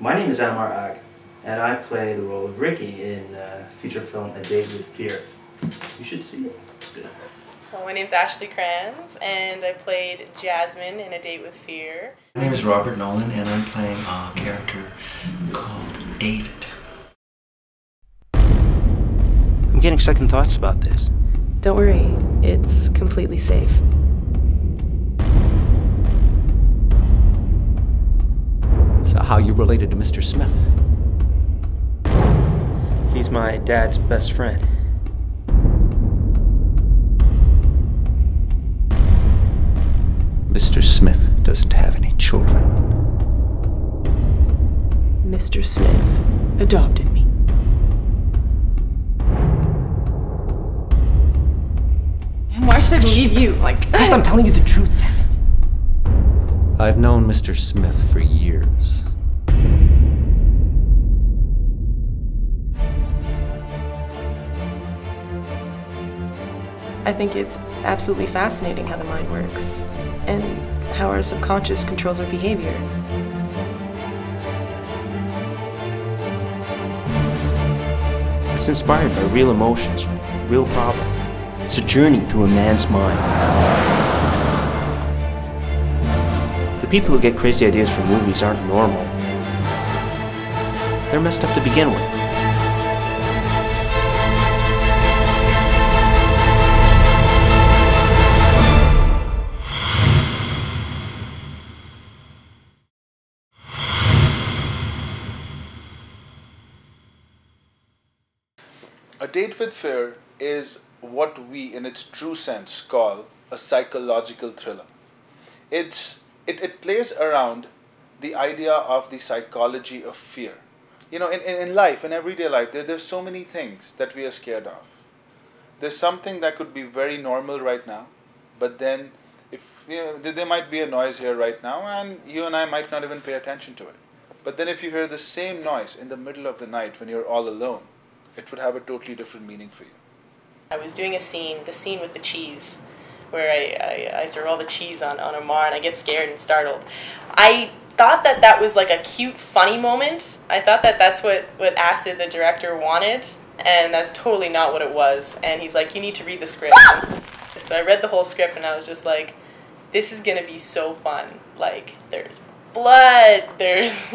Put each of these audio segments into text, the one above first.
My name is Amar Agha, and I play the role of Ricky in the feature film A Date with Fear. You should see it. It's good. Well, my name's Ashley Kranz, and I played Jasmine in A Date with Fear. My name is Robert Nolan, and I'm playing a character called David. I'm getting second thoughts about this. Don't worry, it's completely safe. So how you related to Mr. Smith? He's my dad's best friend. Mr. Smith doesn't have any children. Mr. Smith adopted me. Why should I believe you? Because I'm telling you the truth, damn it. I've known Mr. Smith for years. I think it's absolutely fascinating how the mind works and how our subconscious controls our behavior. It's inspired by real emotions, real problems. It's a journey through a man's mind. The people who get crazy ideas for movies aren't normal. They're messed up to begin with. A Date with Fear is what we, in its true sense, call a psychological thriller. It plays around the idea of the psychology of fear. You know, in life, in everyday life, there's so many things that we are scared of. There's something that could be very normal right now, but then if there might be a noise here right now, and you and I might not even pay attention to it. But then if you hear the same noise in the middle of the night when you're all alone, it would have a totally different meaning for you. I was doing the scene with the cheese, where I throw all the cheese on Amar and I get scared and startled. I thought that was like a cute, funny moment. I thought that's what Asit, the director, wanted, and that's totally not what it was. And he's like, you need to read the script. So I read the whole script and I was just like, this is going to be so fun. Like, there's blood, there's,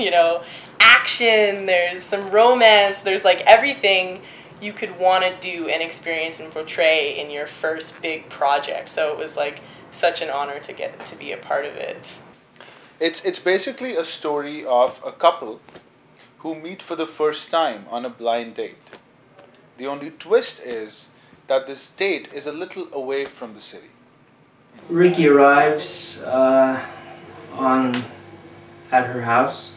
action, there's some romance, there's like everything you could want to do and experience and portray in your first big project. So it was like such an honor to get to be a part of it. It's basically a story of a couple who meet for the first time on a blind date. The only twist is that this date is a little away from the city. Ricky arrives at her house.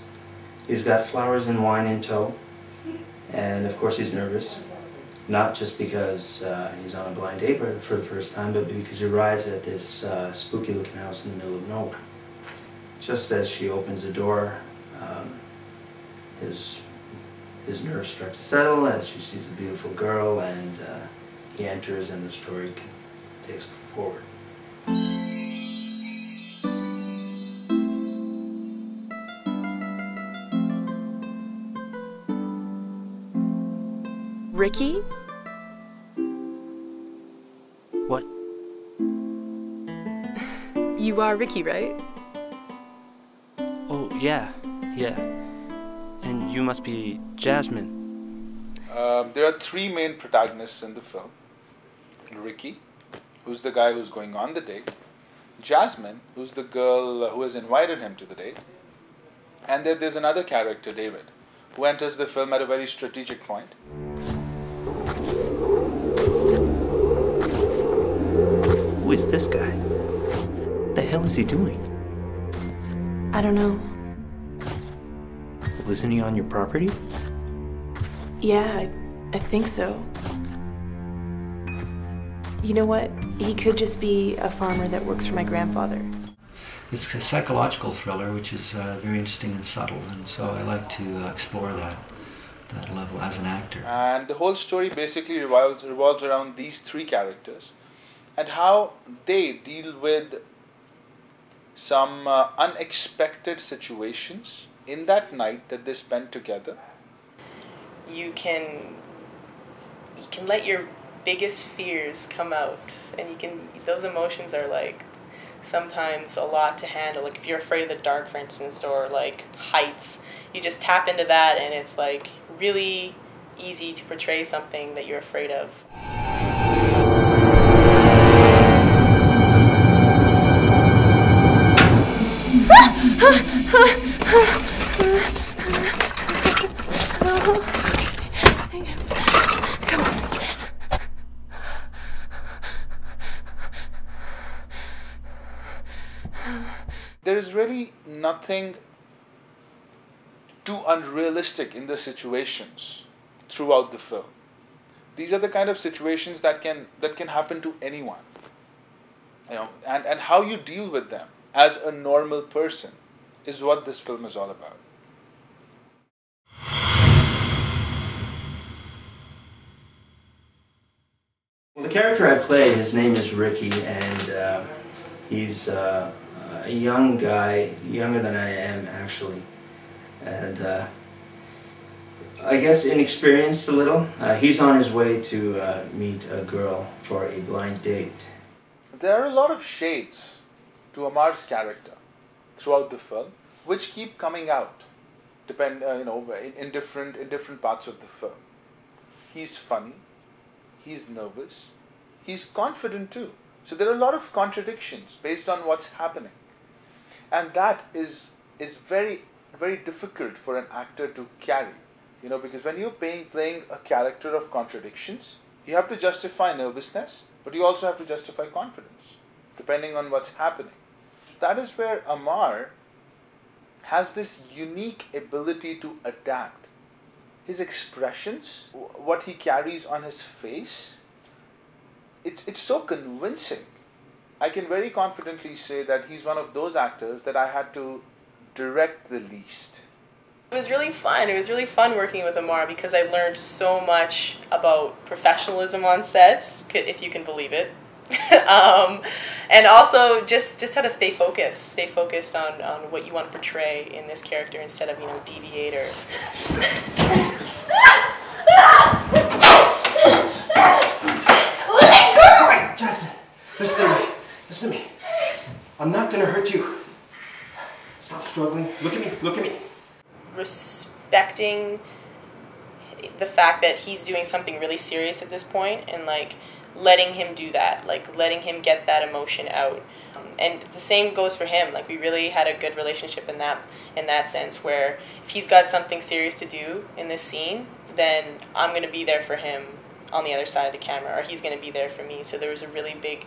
He's got flowers and wine in tow, and of course he's nervous. Not just because he's on a blind date for the first time, but because he arrives at this spooky-looking house in the middle of nowhere. Just as she opens the door, his nerves start to settle as she sees a beautiful girl, and he enters, and the story takes forward. Ricky? What? You are Ricky, right? Oh, yeah. And you must be Jasmine. There are three main protagonists in the film. Ricky, who's the guy who's going on the date. Jasmine, who's the girl who has invited him to the date. And then there's another character, David, who enters the film at a very strategic point. Who is this guy? What the hell is he doing? I don't know. Wasn't he on your property? Yeah, I think so. You know what? He could just be a farmer that works for my grandfather. It's a psychological thriller, which is very interesting and subtle, and so I like to explore that level as an actor. And the whole story basically revolves around these three characters and how they deal with some unexpected situations in that night that they spent together, you can let your biggest fears come out, and those emotions are like sometimes a lot to handle. Like if you're afraid of the dark, for instance, or like heights, you just tap into that, and it's like really easy to portray something that you're afraid of. there is really nothing too unrealistic in the situations throughout the film. These are the kind of situations that can happen to anyone. And how you deal with them as a normal person is what this film is all about. Well, the character I play, his name is Ricky, and he's a young guy, younger than I am actually, and I guess inexperienced a little. He's on his way to meet a girl for a blind date. There are a lot of shades to Amar's character throughout the film, which keep coming out, in different parts of the film. He's funny, he's nervous, he's confident too. So there are a lot of contradictions based on what's happening, and that is very, very difficult for an actor to carry. Because when you're playing a character of contradictions, you have to justify nervousness, but you also have to justify confidence, depending on what's happening. That is where Amar has this unique ability to adapt. His expressions, what he carries on his face, it's so convincing. I can very confidently say that he's one of those actors that I had to direct the least. It was really fun. It was really fun working with Amar because I learned so much about professionalism on set, if you can believe it. And also just how to stay focused on what you want to portray in this character instead of, deviate or... Jasmine, listen to me. I'm not gonna hurt you. Stop struggling. Look at me. Respecting the fact that he's doing something really serious at this point and letting him do that, letting him get that emotion out. And the same goes for him. We really had a good relationship in that sense, where if he's got something serious to do in this scene, then I'm going to be there for him on the other side of the camera, or he's going to be there for me. So there was a really big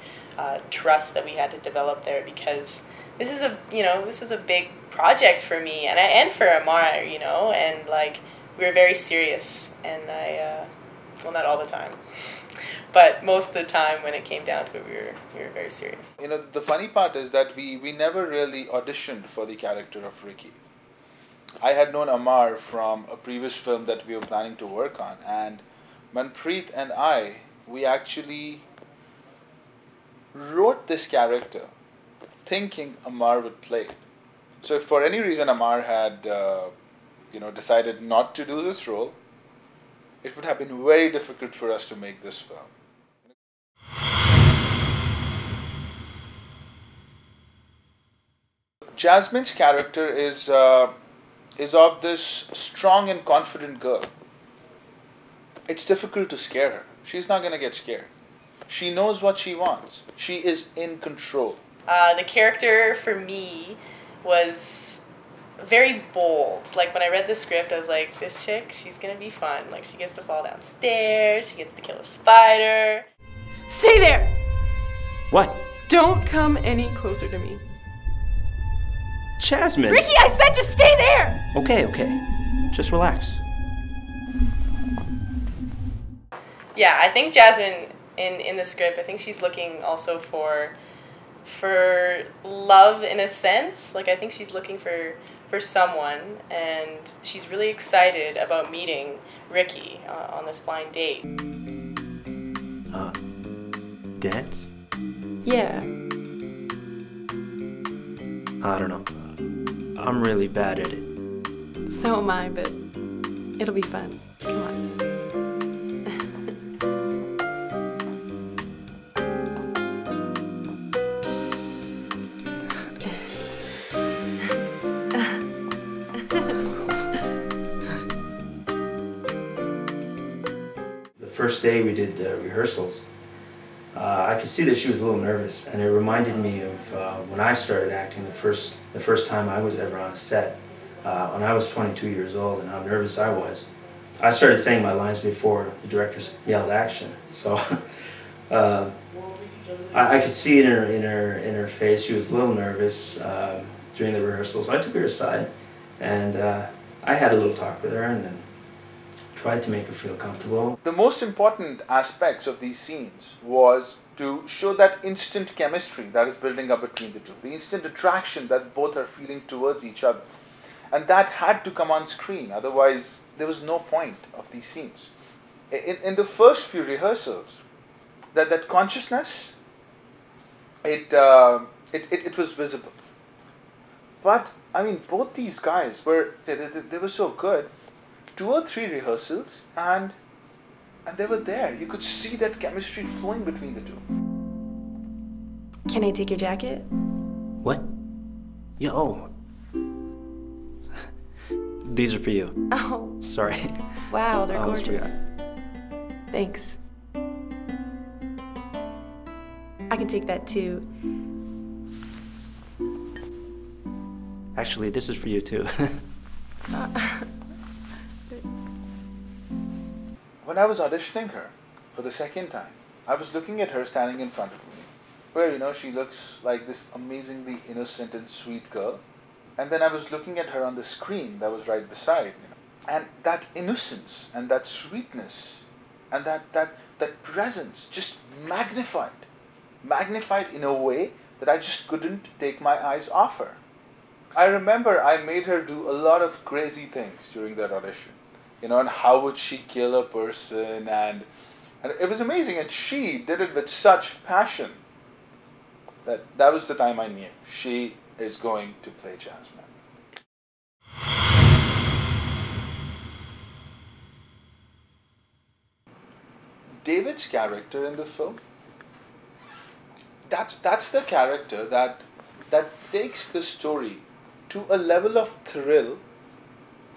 trust that we had to develop there, because this is a big project for me and for Amar, and we were very serious, and well, not all the time, but most of the time when it came down to it, we were very serious. The funny part is that we never really auditioned for the character of Ricky. I had known Amar from a previous film that we were planning to work on, and Manpreet and we actually wrote this character thinking Amar would play it. So if for any reason Amar had decided not to do this role, it would have been very difficult for us to make this film. Jasmine's character is of this strong and confident girl. It's difficult to scare her. She's not going to get scared. She knows what she wants. She is in control. The character for me was very bold. When I read the script, I was like, this chick, she's gonna be fun. She gets to fall downstairs, she gets to kill a spider. Stay there! What? Don't come any closer to me. Jasmine! Ricky, I said just stay there! Okay. Just relax. Yeah, I think Jasmine, in the script, I think she's looking also for love in a sense. I think she's looking for someone, and she's really excited about meeting Ricky on this blind date. Dance? Yeah. I don't know. I'm really bad at it. So am I, but it'll be fun. Come on. The first day we did rehearsals, I could see that she was a little nervous, and it reminded me of when I started acting the first time I was ever on a set. When I was 22 years old and how nervous I was. I started saying my lines before the directors yelled action. So I could see it in her face. She was a little nervous during the rehearsals. I took her aside and I had a little talk with her and then tried to make her feel comfortable. The most important aspects of these scenes was to show that instant chemistry that is building up between the two, the instant attraction that both are feeling towards each other. And that had to come on screen, otherwise there was no point of these scenes. In the first few rehearsals, that consciousness, it was visible. But, I mean, both these guys they were so good. 2 or 3 rehearsals and they were there. You could see that chemistry flowing between the two. Can I take your jacket? What? Yeah, oh. These are for you. Oh. Sorry. Wow, they're Almost gorgeous. forgot. Thanks. I can take that too. Actually, this is for you too. When I was auditioning her for the second time, I was looking at her standing in front of me, where, she looks like this amazingly innocent and sweet girl. And then I was looking at her on the screen that was right beside, And that innocence and that sweetness and that presence just magnified in a way that I just couldn't take my eyes off her. I remember I made her do a lot of crazy things during that audition. And how would she kill a person, and it was amazing, and she did it with such passion that was the time I knew she is going to play Jasmine. David's character in the film, that's the character that takes the story to a level of thrill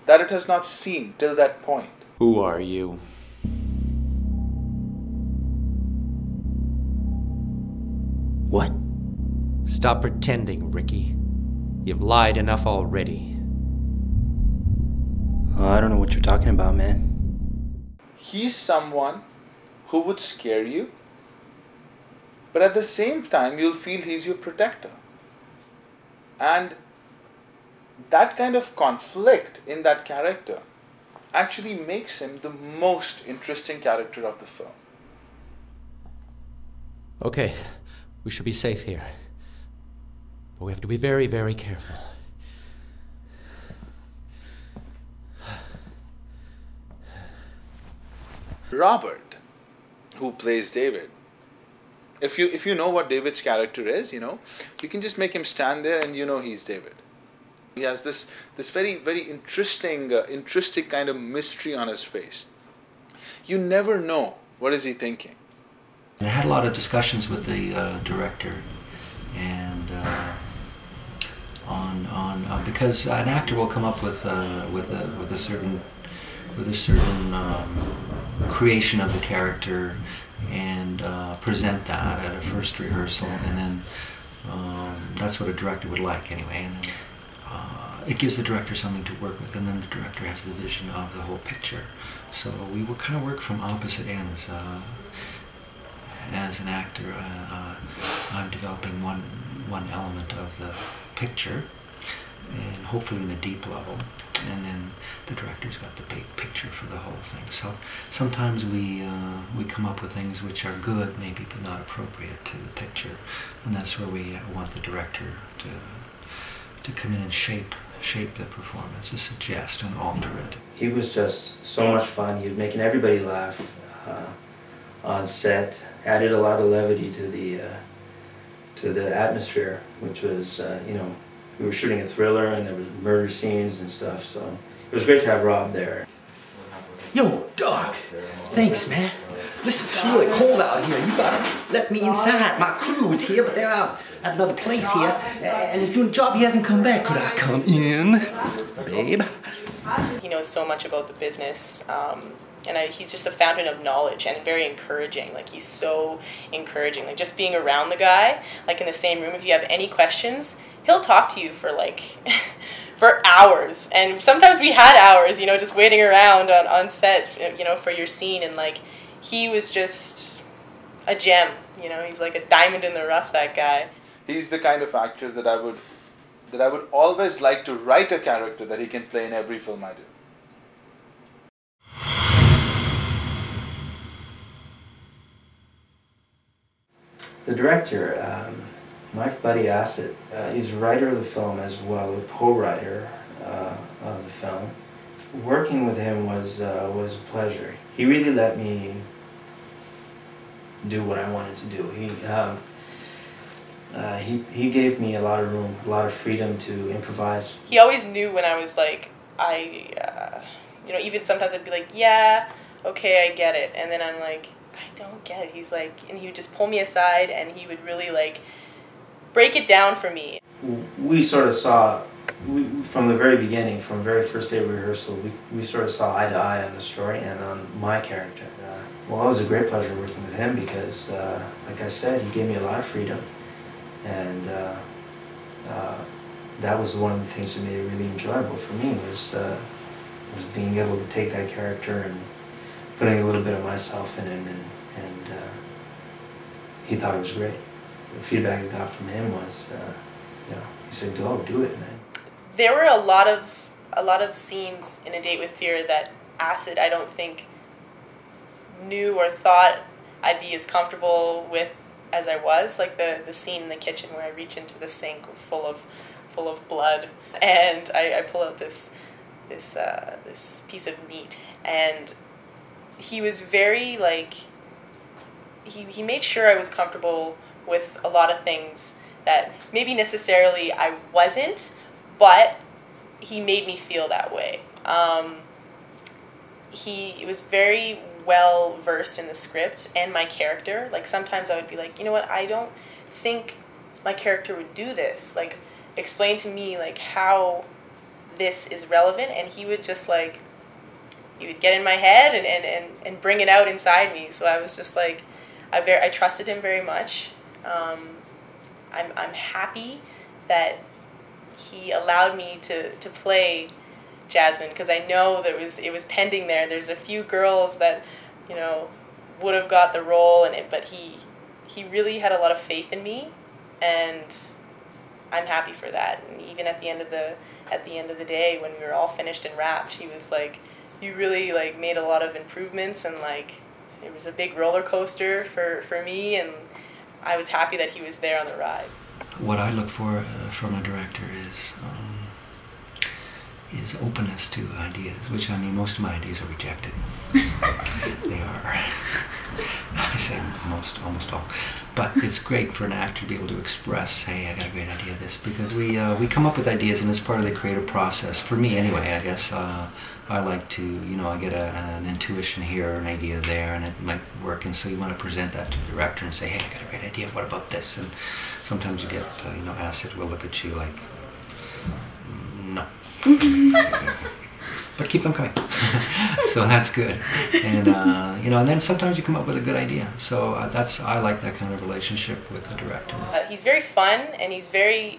that it has not seen till that point. Who are you? What? Stop pretending, Ricky. You've lied enough already. Oh, I don't know what you're talking about, man. He's someone who would scare you, but at the same time you'll feel he's your protector. And that kind of conflict in that character actually makes him the most interesting character of the film. Okay, we should be safe here. But we have to be very, very careful. Robert, who plays David, if you know what David's character is, you can just make him stand there and he's David. He has this very, very interesting kind of mystery on his face. You never know what is he thinking. I had a lot of discussions with the director, and because an actor will come up with a certain creation of the character and present that at a first rehearsal, and then that's what a director would like anyway. And then, it gives the director something to work with, and then the director has the vision of the whole picture. So we will kind of work from opposite ends. As an actor, I'm developing one element of the picture, and hopefully in a deep level, and then the director's got the big picture for the whole thing. So sometimes we come up with things which are good, maybe, but not appropriate to the picture, and that's where we want the director to come in and shape the performance, to suggest and alter it. He was just so much fun. He was making everybody laugh on set. Added a lot of levity to the atmosphere, which was we were shooting a thriller and there was murder scenes and stuff. So it was great to have Rob there. Yo, Doc. Thanks, man. Listen, it's really cold out here. You gotta let me inside. My crew is here, but they're out at another place here, and he's doing a job. He hasn't come back. Could I come in, babe? He knows so much about the business, and he's just a fountain of knowledge and very encouraging. Like, he's so encouraging. Like, just being around the guy, like in the same room, if you have any questions, he'll talk to you for like for hours. And sometimes we had hours, you know, just waiting around on set, you know, for your scene. And like, he was just a gem, you know. He's like a diamond in the rough, that guy. He's the kind of actor that I would always like to write a character that he can play in every film I do. The director, my buddy Asit, he's a writer of the film as well, a co-writer of the film. Working with him was a pleasure. He really let me do what I wanted to do. He gave me a lot of room, a lot of freedom to improvise. He always knew when I was like, you know, even sometimes I'd be like, yeah, okay, I get it. And then I'm like, I don't get it. He's like, and he would just pull me aside and he would really like break it down for me. We sort of saw, from the very beginning, from the very first day of rehearsal, we sort of saw eye to eye on the story and on my character. Well, it was a great pleasure working with him because, like I said, he gave me a lot of freedom. And that was one of the things that made it really enjoyable for me, was being able to take that character and putting a little bit of myself in him, and he thought it was great. The feedback I got from him was, you know, he said, "Go, do it, man." There were a lot of scenes in A Date with Fear that Asit, I don't think, knew or thought I'd be as comfortable with as I was. Like the scene in the kitchen where I reach into the sink full of blood, and I pull out this piece of meat, and he was very like, he made sure I was comfortable with a lot of things that maybe necessarily I wasn't, but he made me feel that way. He was very well versed in the script and my character. Like, sometimes I would be like, you know what, I don't think my character would do this. Like, explain to me like how this is relevant, and he would just like, he would get in my head and bring it out inside me. So I was just like, I trusted him very much. I'm happy that he allowed me to play Jasmine, because I know that it was pending there. There's a few girls that, you know, would have got the role, but he really had a lot of faith in me, and I'm happy for that. And even at the end of the day, when we were all finished and wrapped, he was like, you really like made a lot of improvements, and like it was a big roller coaster for me, and I was happy that he was there on the ride. What I look for from a director is openness to ideas, which, I mean, most of my ideas are rejected. They are. I say most, almost all. But it's great for an actor to be able to express, hey, I got a great idea of this, because we come up with ideas, and it's part of the creative process. For me, anyway, I guess I like to, you know, I get an intuition here, an idea there, and it might work, and so you want to present that to the director and say, hey, I got a great idea, what about this? And sometimes you get, you know, Asit will look at you like, no. But keep them coming. So that's good. And you know, and then sometimes you come up with a good idea. So I like that kind of relationship with the director. He's very fun, and he's very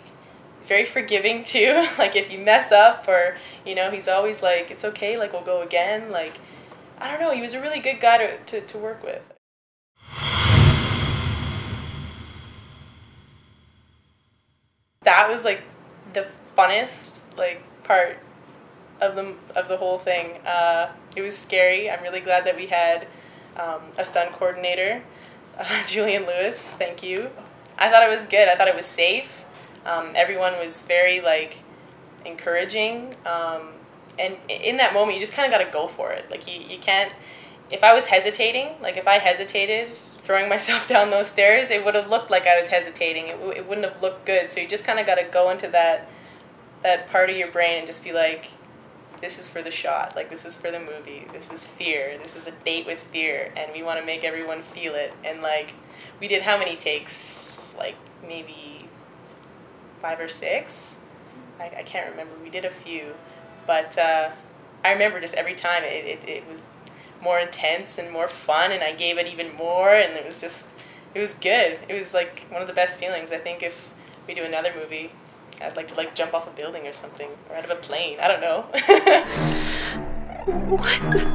forgiving too. Like, if you mess up, or, you know, he's always like, it's okay, like, we'll go again. Like, I don't know, he was a really good guy to work with. That was like the funnest like part of the whole thing. It was scary. I'm really glad that we had a stunt coordinator, Julian Lewis. Thank you. I thought it was good. I thought it was safe. Everyone was very like encouraging, and in that moment you just kind of got to go for it. Like, you can't. If I was hesitating, like if I hesitated throwing myself down those stairs, it would have looked like I was hesitating. It wouldn't have looked good. So you just kind of got to go into that part of your brain and just be like, this is for the shot, like this is for the movie, this is fear, this is a date with fear, and we want to make everyone feel it. And like, we did how many takes? Like maybe 5 or 6? I can't remember. We did a few, but I remember just every time it was more intense and more fun, and I gave it even more, and it was good. It was like one of the best feelings. I think if we do another movie, I'd like to like jump off a building or something, or out of a plane. I don't know. What the?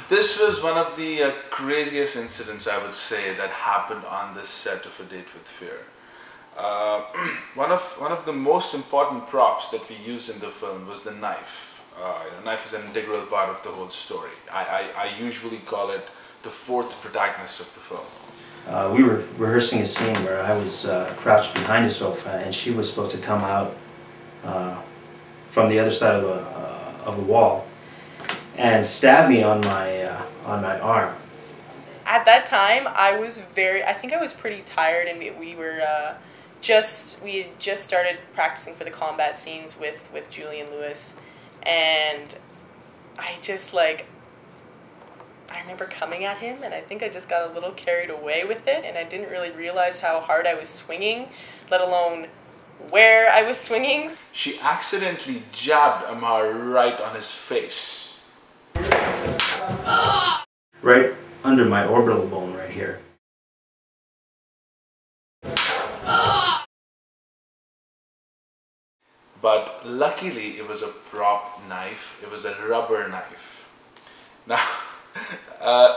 This was one of the craziest incidents, I would say, that happened on this set of A Date with Fear. One of the most important props that we used in the film was the knife. The knife is an integral part of the whole story. I usually call it the fourth protagonist of the film. We were rehearsing a scene where I was crouched behind a sofa, and she was supposed to come out from the other side of a wall and stab me on my arm. At that time, I think I was pretty tired, and we had just started practicing for the combat scenes with Julian Lewis, and I remember coming at him, and I think I just got a little carried away with it, and I didn't really realize how hard I was swinging, let alone where I was swinging. She accidentally jabbed Amar right on his face. Right under my orbital bone right here. But luckily it was a prop knife, it was a rubber knife. Now,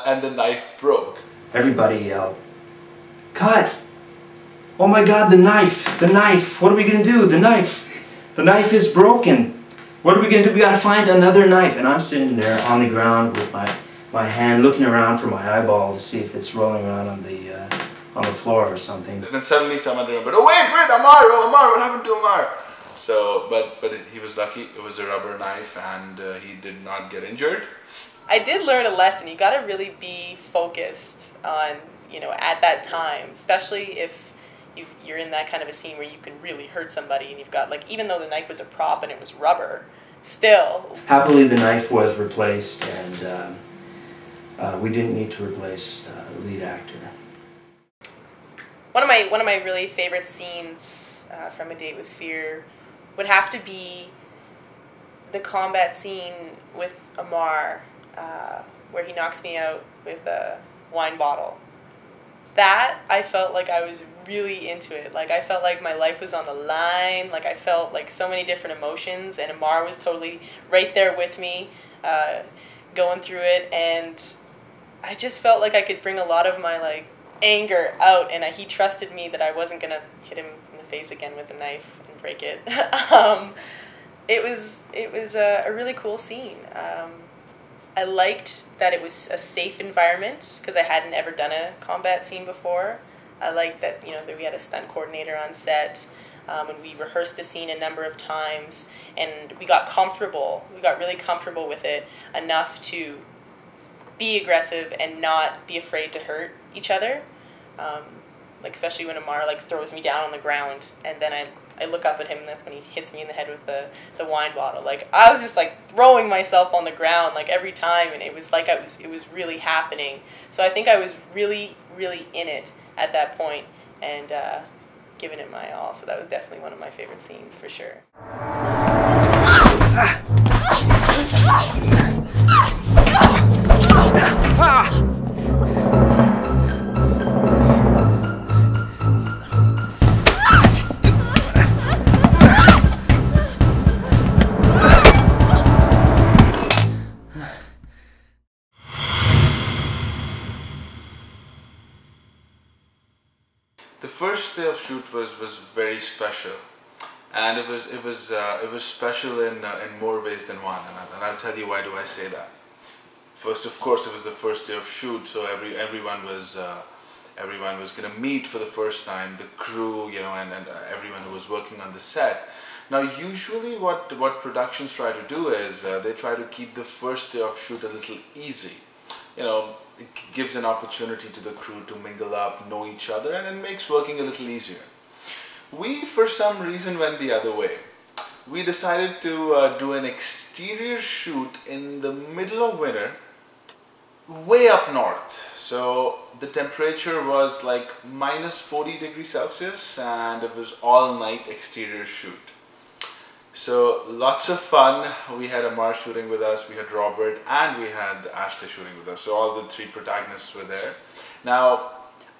and the knife broke. Everybody yelled, "Cut! Oh my God, the knife! The knife! What are we gonna do? The knife! The knife is broken! What are we gonna do? We gotta find another knife!" And I'm sitting there on the ground with my hand looking around for my eyeball to see if it's rolling around on the floor or something. And then suddenly someone remembered, "Oh wait, Amar, what happened to Amar?" So, but he was lucky. It was a rubber knife, and he did not get injured. I did learn a lesson. You got to really be focused on, at that time, especially if you're in that kind of a scene where you can really hurt somebody, and you've got, like, even though the knife was a prop and it was rubber, still. Happily, the knife was replaced, and we didn't need to replace the lead actor. One of my really favorite scenes from A Date with Fear would have to be the combat scene with Amar, where he knocks me out with a wine bottle. That, I felt like I was really into it. Like, I felt like my life was on the line. Like, I felt like so many different emotions, and Amar was totally right there with me, going through it, and I just felt like I could bring a lot of my, like, anger out, and he trusted me that I wasn't going to hit him in the face again with the knife and break it. It was a really cool scene. I liked that it was a safe environment because I hadn't ever done a combat scene before. I liked that, that we had a stunt coordinator on set, and we rehearsed the scene a number of times, and we got comfortable. We got really comfortable with it enough to be aggressive and not be afraid to hurt each other. Like, especially when Amar, like, throws me down on the ground, and then I look up at him, and that's when he hits me in the head with the wine bottle. Like, I was just, like, throwing myself on the ground, like, every time, and it was like it was really happening. So I think I was really, really in it at that point, and giving it my all. So that was definitely one of my favorite scenes, for sure. The first day of shoot was very special, and it was special in more ways than one, and I'll tell you why do I say that. First, of course, it was the first day of shoot, so everyone was everyone was going to meet for the first time, the crew, and everyone who was working on the set. Now, usually what productions try to do is they try to keep the first day of shoot a little easy. It gives an opportunity to the crew to mingle up, know each other, and it makes working a little easier. We, for some reason, went the other way. We decided to do an exterior shoot in the middle of winter, way up north. So the temperature was like minus 40 degrees Celsius, and it was all night exterior shoot. So lots of fun. We had Amar shooting with us, we had Robert, and we had Ashley shooting with us. So all the three protagonists were there. Now,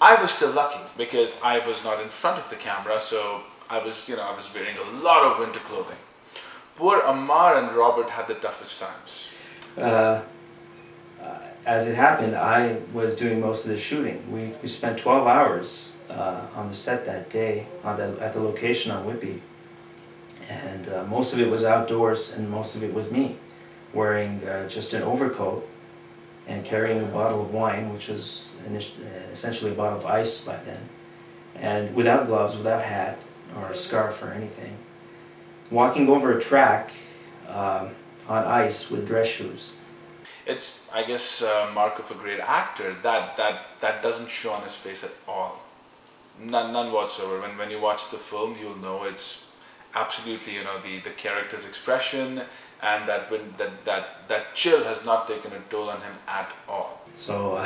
I was still lucky because I was not in front of the camera, so I was wearing a lot of winter clothing. Poor Amar and Robert had the toughest times. As it happened, I was doing most of the shooting. We spent 12 hours on the set that day at the location on Whippy. And most of it was outdoors, and most of it was me wearing just an overcoat and carrying a bottle of wine, which was essentially a bottle of ice by then, and without gloves, without hat or scarf or anything, walking over a track on ice with dress shoes. It's, I guess, a mark of a great actor that doesn't show on his face at all. None whatsoever. When you watch the film, you'll know it's absolutely, the character's expression, and that chill has not taken a toll on him at all. So,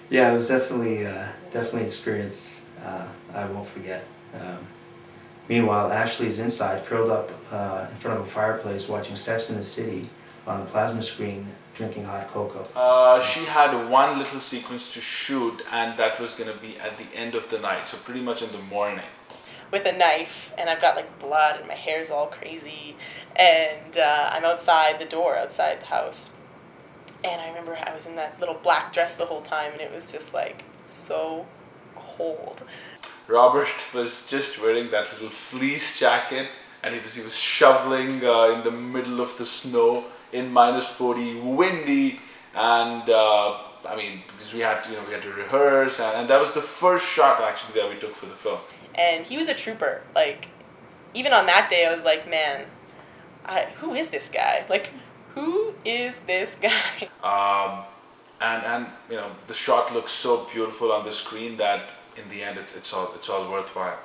yeah, it was definitely an experience I won't forget. Meanwhile, Ashley's inside, curled up in front of a fireplace, watching Sex and the City on a plasma screen, drinking hot cocoa. She had one little sequence to shoot, and that was going to be at the end of the night, so pretty much in the morning. With a knife, and I've got like blood, and my hair's all crazy, and I'm outside the door, outside the house. And I remember I was in that little black dress the whole time, and it was just like so cold. Robert was just wearing that little fleece jacket, and he was shoveling in the middle of the snow in minus 40, windy, and because we had to rehearse, and that was the first shot actually that we took for the film. And he was a trooper. Like, even on that day, I was like, man, who is this guy? Like, who is this guy? And the shot looks so beautiful on the screen that in the end it's all worthwhile.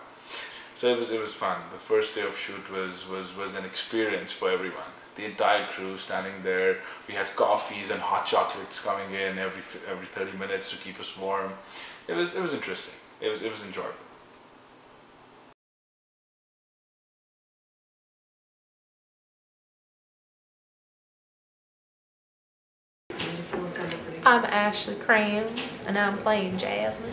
So it was fun. The first day of shoot was an experience for everyone. The entire crew standing there. We had coffees and hot chocolates coming in every 30 minutes to keep us warm. It was interesting. It was enjoyable. I'm Ashley Kranz, and I'm playing Jasmine.